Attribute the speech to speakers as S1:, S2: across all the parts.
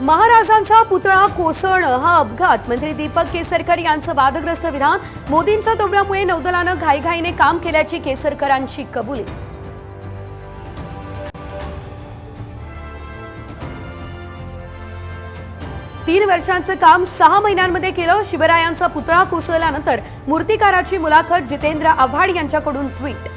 S1: महाराजांचा पुतळा कोसळणं हा अपघात, मंत्री दीपक केसरकर यांचं वादग्रस्त विधान. मोदींच्या दौऱ्यामुळे नौदलानं घाईघाईने काम केल्याची केसरकरांची कबुली. तीन वर्षांचं काम 6 महिन्यांमध्ये केलं. शिवरायांचा पुतळा कोसळल्यानंतर मूर्तिकाराची मुलाखत. जितेंद्र आव्हाड यांच्याकडून ट्विट.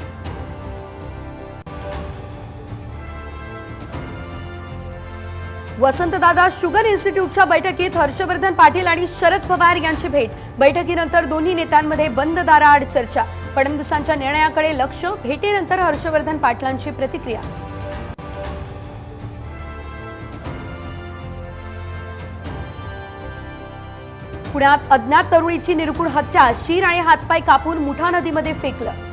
S1: वसंतदादा शुगर इन्स्टिट्यूटच्या बैठकीत हर्षवर्धन पाटील आणि शरद पवार यांची भेट. बैठकीनंतर दोन्ही नेत्यांमध्ये बंद दाराआड चर्चा. फडणवीसांच्या निर्णयाकडे लक्ष. भेटीनंतर हर्षवर्धन पाटलांची प्रतिक्रिया. पुण्यात अज्ञात तरुणीची निर्घृण हत्या. शीर आणि हातपाय कापून मुठा नदीमध्ये फेकलं.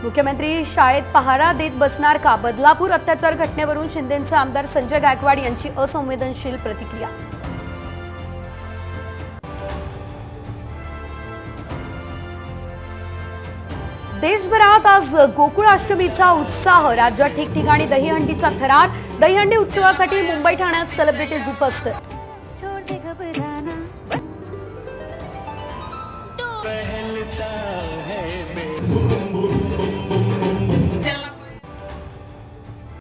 S1: मुख्यमंत्री शाळेत पहारा देत बसणार का? बदलापूर अत्याचार घटनेवरून शिंदेंचे आमदार संजय गायकवाड यांची असंवेदनशील प्रतिक्रिया. देशभरात आज गोकुळाष्टमीचा उत्साह. राज्यात ठिकठिकाणी दहीहंडीचा थरार. दहीहंडी उत्सवासाठी मुंबई ठाण्यात सेलिब्रिटीज उपस्थित.